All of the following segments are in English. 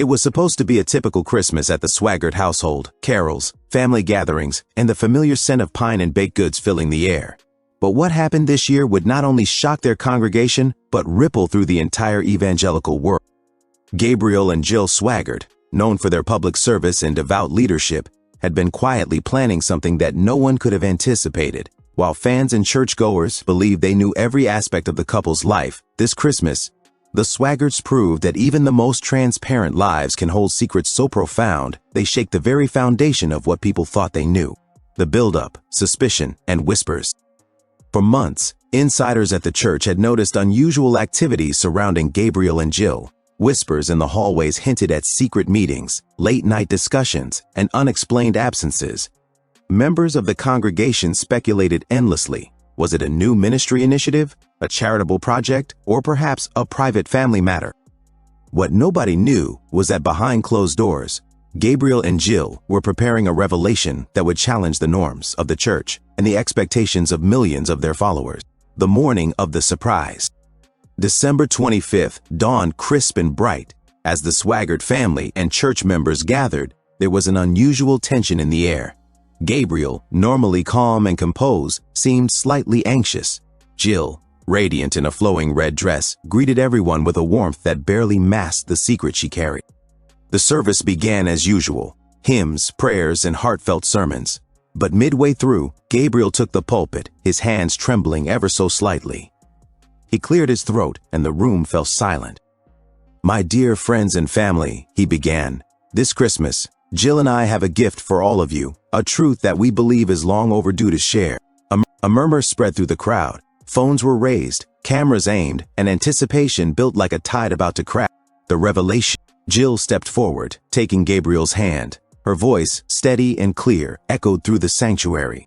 It was supposed to be a typical Christmas at the Swaggart household: carols, family gatherings, and the familiar scent of pine and baked goods filling the air. But what happened this year would not only shock their congregation, but ripple through the entire evangelical world. Gabriel and Jill Swaggart, known for their public service and devout leadership, had been quietly planning something that no one could have anticipated. While fans and churchgoers believed they knew every aspect of the couple's life, this Christmas, the Swaggarts proved that even the most transparent lives can hold secrets so profound they shake the very foundation of what people thought they knew. The buildup, suspicion, and whispers. For months, insiders at the church had noticed unusual activities surrounding Gabriel and Jill. Whispers in the hallways hinted at secret meetings, late-night discussions, and unexplained absences. Members of the congregation speculated endlessly. Was it a new ministry initiative, a charitable project, or perhaps a private family matter? What nobody knew was that behind closed doors, Gabriel and Jill were preparing a revelation that would challenge the norms of the church and the expectations of millions of their followers. The morning of the surprise. December 25th dawned crisp and bright. As the Swaggart family and church members gathered, there was an unusual tension in the air. Gabriel, normally calm and composed, seemed slightly anxious. Jill, radiant in a flowing red dress, greeted everyone with a warmth that barely masked the secret she carried. The service began as usual: hymns, prayers, and heartfelt sermons. But midway through, Gabriel took the pulpit, his hands trembling ever so slightly. He cleared his throat, and the room fell silent. "My dear friends and family," he began, "this Christmas, Jill and I have a gift for all of you, a truth that we believe is long overdue to share." A murmur spread through the crowd. Phones were raised, cameras aimed, and anticipation built like a tide about to crash. The revelation. Jill stepped forward, taking Gabriel's hand. Her voice, steady and clear, echoed through the sanctuary.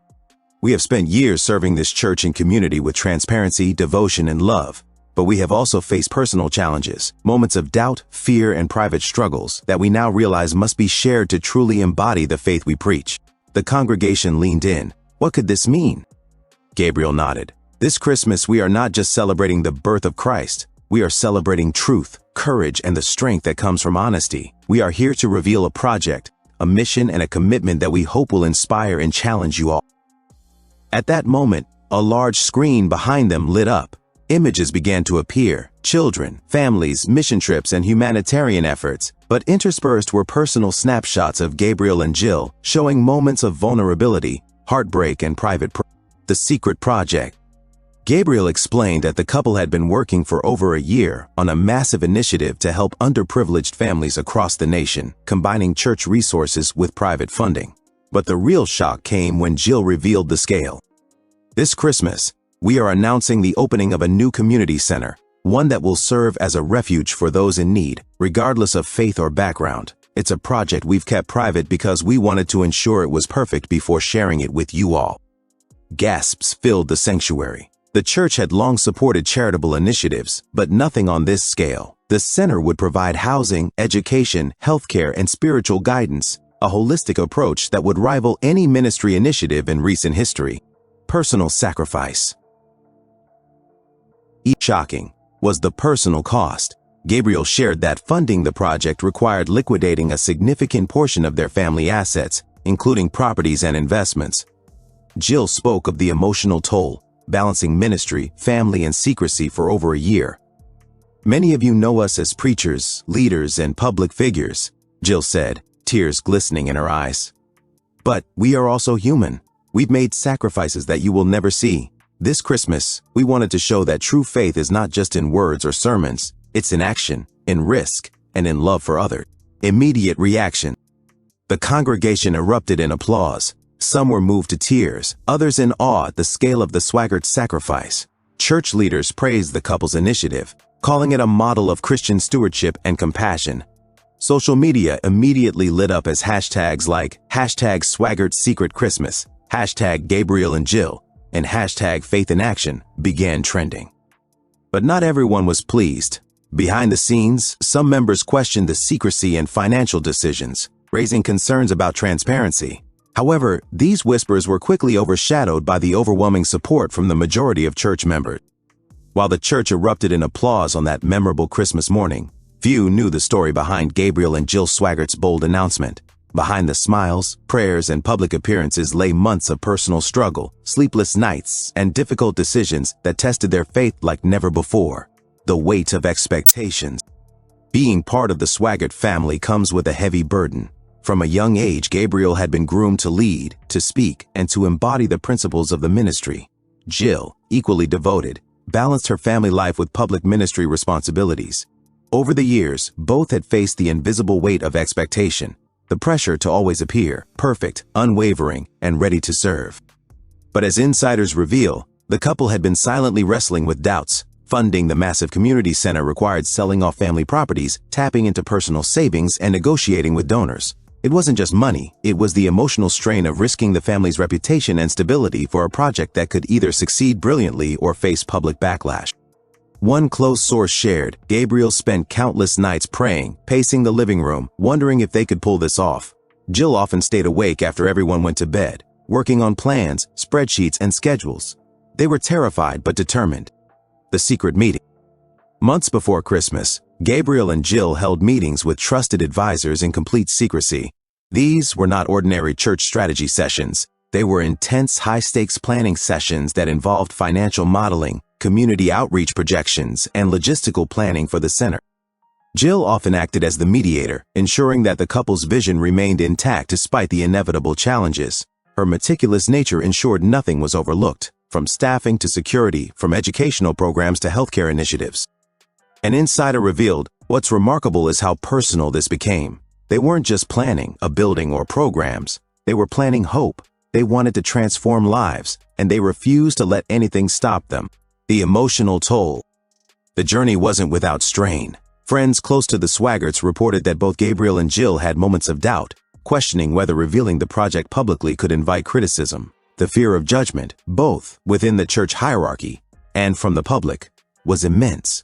"We have spent years serving this church and community with transparency, devotion, and love. But we have also faced personal challenges, moments of doubt, fear, and private struggles that we now realize must be shared to truly embody the faith we preach." The congregation leaned in. What could this mean? Gabriel nodded. "This Christmas, we are not just celebrating the birth of Christ. We are celebrating truth, courage, and the strength that comes from honesty. We are here to reveal a project, a mission, and a commitment that we hope will inspire and challenge you all." At that moment, a large screen behind them lit up. Images began to appear: children, families, mission trips, and humanitarian efforts. But interspersed were personal snapshots of Gabriel and Jill, showing moments of vulnerability, heartbreak, and the secret project. Gabriel explained that the couple had been working for over a year on a massive initiative to help underprivileged families across the nation, combining church resources with private funding. But the real shock came when Jill revealed the scale. "This Christmas, we are announcing the opening of a new community center, one that will serve as a refuge for those in need, regardless of faith or background. It's a project we've kept private because we wanted to ensure it was perfect before sharing it with you all." Gasps filled the sanctuary. The church had long supported charitable initiatives, but nothing on this scale. The center would provide housing, education, healthcare, and spiritual guidance, a holistic approach that would rival any ministry initiative in recent history. Personal sacrifice. Shocking was the personal cost. Gabriel shared that funding the project required liquidating a significant portion of their family assets, including properties and investments. Jill spoke of the emotional toll, balancing ministry, family, and secrecy for over a year. "Many of you know us as preachers, leaders, and public figures," Jill said, tears glistening in her eyes. "But we are also human. We've made sacrifices that you will never see. This Christmas, we wanted to show that true faith is not just in words or sermons. It's in action, in risk, and in love for others." Immediate reaction. The congregation erupted in applause. Some were moved to tears, others in awe at the scale of the Swaggart sacrifice. Church leaders praised the couple's initiative, calling it a model of Christian stewardship and compassion. Social media immediately lit up as hashtags like #SwaggartSecretChristmas, #Gabriel and Jill, and #Faith in Action began trending. But not everyone was pleased. Behind the scenes, some members questioned the secrecy and financial decisions, raising concerns about transparency. However, these whispers were quickly overshadowed by the overwhelming support from the majority of church members. While the church erupted in applause on that memorable Christmas morning, Few knew the story behind Gabriel and Jill Swaggart's bold announcement. Behind the smiles, prayers, and public appearances lay months of personal struggle, sleepless nights, and difficult decisions that tested their faith like never before. The weight of expectations. Being part of the Swaggart family comes with a heavy burden. From a young age, Gabriel had been groomed to lead, to speak, and to embody the principles of the ministry. Jill, equally devoted, balanced her family life with public ministry responsibilities. Over the years, both had faced the invisible weight of expectation, the pressure to always appear perfect, unwavering, and ready to serve. But as insiders reveal, the couple had been silently wrestling with doubts. Funding the massive community center required selling off family properties, tapping into personal savings, and negotiating with donors. It wasn't just money, it was the emotional strain of risking the family's reputation and stability for a project that could either succeed brilliantly or face public backlash. One close source shared, Gabriel spent countless nights praying, pacing the living room, wondering if they could pull this off. Jill often stayed awake after everyone went to bed, working on plans, spreadsheets, and schedules. They were terrified but determined. The secret meeting. Months before Christmas, Gabriel and Jill held meetings with trusted advisors in complete secrecy. These were not ordinary church strategy sessions. They were intense, high-stakes planning sessions that involved financial modeling, community outreach projections, and logistical planning for the center. Jill often acted as the mediator, ensuring that the couple's vision remained intact despite the inevitable challenges. Her meticulous nature ensured nothing was overlooked, from staffing to security, from educational programs to healthcare initiatives. An insider revealed, what's remarkable is how personal this became. They weren't just planning a building or programs. They were planning hope. They wanted to transform lives, and they refused to let anything stop them. The emotional toll. The journey wasn't without strain. Friends close to the Swaggarts reported that both Gabriel and Jill had moments of doubt, questioning whether revealing the project publicly could invite criticism. The fear of judgment, both within the church hierarchy and from the public, was immense.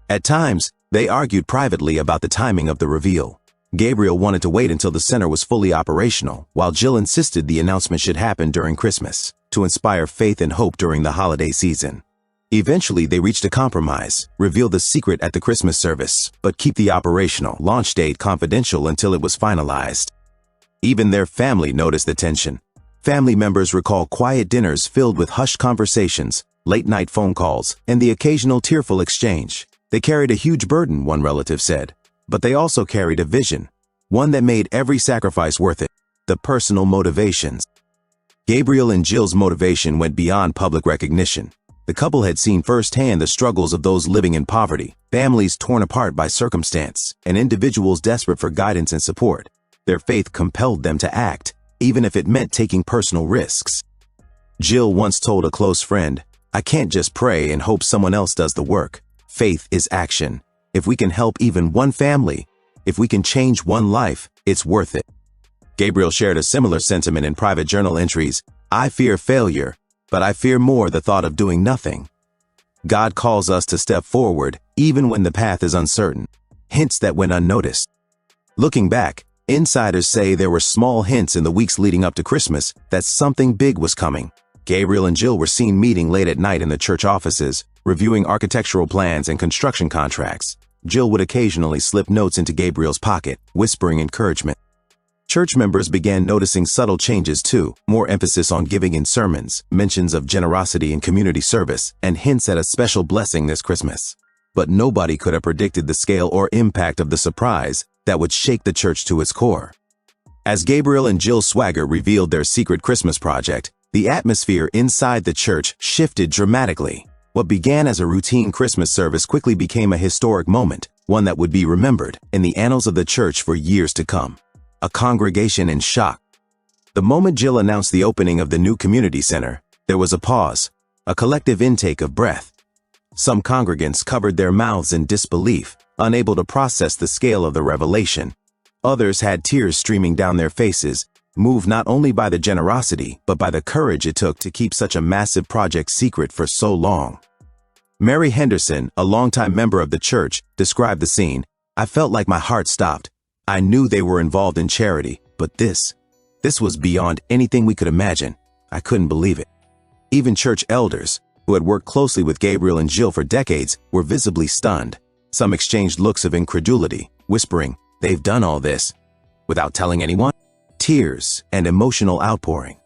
At times, they argued privately about the timing of the reveal. Gabriel wanted to wait until the center was fully operational, while Jill insisted the announcement should happen during Christmas, to inspire faith and hope during the holiday season. Eventually, they reached a compromise, reveal the secret at the Christmas service, but keep the operational launch date confidential until it was finalized. Even their family noticed the tension. Family members recall quiet dinners filled with hushed conversations, late-night phone calls, and the occasional tearful exchange. They carried a huge burden, one relative said, but they also carried a vision, one that made every sacrifice worth it: the personal motivations. Gabriel and Jill's motivation went beyond public recognition. The couple had seen firsthand the struggles of those living in poverty, families torn apart by circumstance, and individuals desperate for guidance and support. Their faith compelled them to act, even if it meant taking personal risks. Jill once told a close friend, "I can't just pray and hope someone else does the work. Faith is action. If we can help even one family, if we can change one life, it's worth it." Gabriel shared a similar sentiment in private journal entries. "I fear failure, but I fear more the thought of doing nothing." God calls us to step forward, even when the path is uncertain. Hints that went unnoticed. Looking back, insiders say there were small hints in the weeks leading up to Christmas that something big was coming. Gabriel and Jill were seen meeting late at night in the church offices, reviewing architectural plans and construction contracts. Jill would occasionally slip notes into Gabriel's pocket, whispering encouragement. Church members began noticing subtle changes too, more emphasis on giving in sermons, mentions of generosity in community service, and hints at a special blessing this Christmas. But nobody could have predicted the scale or impact of the surprise that would shake the church to its core. As Gabriel and Jill Swaggart revealed their secret Christmas project, the atmosphere inside the church shifted dramatically. What began as a routine Christmas service quickly became a historic moment, one that would be remembered in the annals of the church for years to come. A congregation in shock. The moment Jill announced the opening of the new community center, there was a pause, a collective intake of breath. Some congregants covered their mouths in disbelief, unable to process the scale of the revelation. Others had tears streaming down their faces, moved not only by the generosity, but by the courage it took to keep such a massive project secret for so long. Mary Henderson, a longtime member of the church, described the scene. "I felt like my heart stopped. I knew they were involved in charity, but this was beyond anything we could imagine. I couldn't believe it." Even church elders, who had worked closely with Gabriel and Jill for decades, were visibly stunned. Some exchanged looks of incredulity, whispering, "They've done all this without telling anyone?" Tears and emotional outpouring.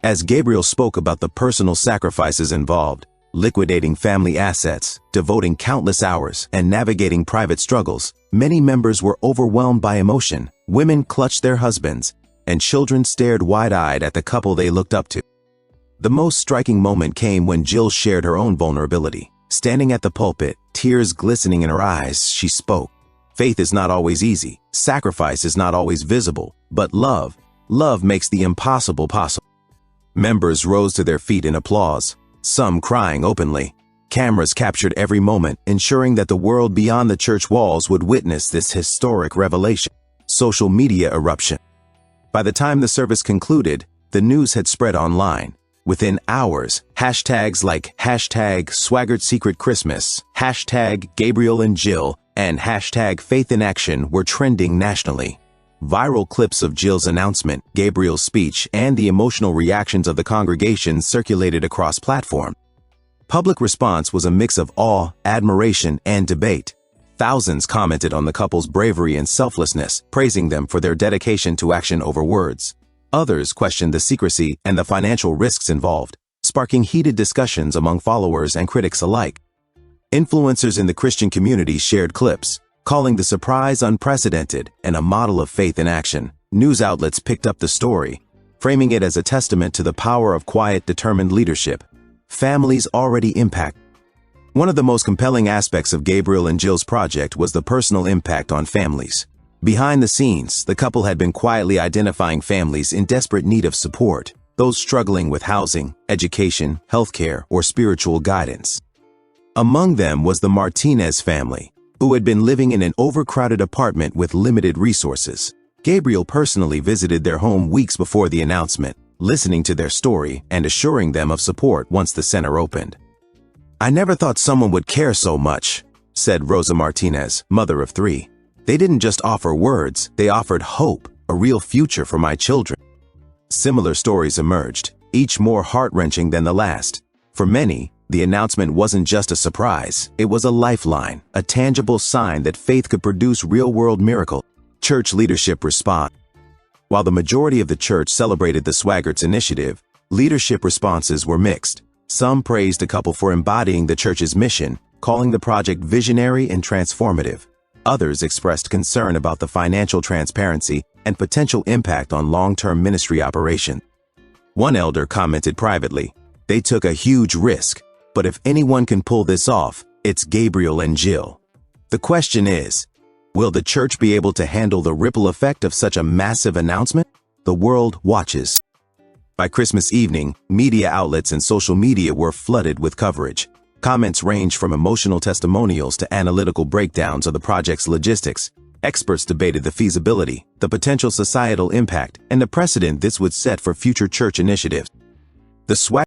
As Gabriel spoke about the personal sacrifices involved, liquidating family assets, devoting countless hours, and navigating private struggles, many members were overwhelmed by emotion. Women clutched their husbands, and children stared wide-eyed at the couple they looked up to. The most striking moment came when Jill shared her own vulnerability. Standing at the pulpit, tears glistening in her eyes, she spoke. "Faith is not always easy, sacrifice is not always visible, but love makes the impossible possible." Members rose to their feet in applause, some crying openly. Cameras captured every moment, ensuring that the world beyond the church walls would witness this historic revelation. Social media eruption. By the time the service concluded, the news had spread online. Within hours, hashtags like #SwaggartSecretChristmas, #GabrielAndJill, and #FaithInAction were trending nationally. Viral clips of Jill's announcement, Gabriel's speech, and the emotional reactions of the congregation circulated across platforms. Public response was a mix of awe, admiration, and debate. Thousands commented on the couple's bravery and selflessness, praising them for their dedication to action over words. Others questioned the secrecy and the financial risks involved, sparking heated discussions among followers and critics alike. Influencers in the Christian community shared clips, calling the surprise unprecedented and a model of faith in action. News outlets picked up the story, framing it as a testament to the power of quiet, determined leadership. Families already impacted. One of the most compelling aspects of Gabriel and Jill's project was the personal impact on families. Behind the scenes, the couple had been quietly identifying families in desperate need of support, those struggling with housing, education, healthcare, or spiritual guidance. Among them was the Martinez family, who had been living in an overcrowded apartment with limited resources. Gabriel personally visited their home weeks before the announcement, listening to their story and assuring them of support once the center opened. "I never thought someone would care so much," said Rosa Martinez, mother of 3. "They didn't just offer words, they offered hope, a real future for my children." Similar stories emerged, each more heart-wrenching than the last. For many, the announcement wasn't just a surprise, it was a lifeline, a tangible sign that faith could produce real-world miracles. Church leadership responded. While the majority of the church celebrated the Swaggarts' initiative, leadership responses were mixed. Some praised the couple for embodying the church's mission, calling the project visionary and transformative. Others expressed concern about the financial transparency and potential impact on long-term ministry operations. One elder commented privately, "They took a huge risk, but if anyone can pull this off, it's Gabriel and Jill." The question is, will the church be able to handle the ripple effect of such a massive announcement? The world watches. By Christmas evening, media outlets and social media were flooded with coverage. Comments ranged from emotional testimonials to analytical breakdowns of the project's logistics. Experts debated the feasibility, the potential societal impact, and the precedent this would set for future church initiatives. The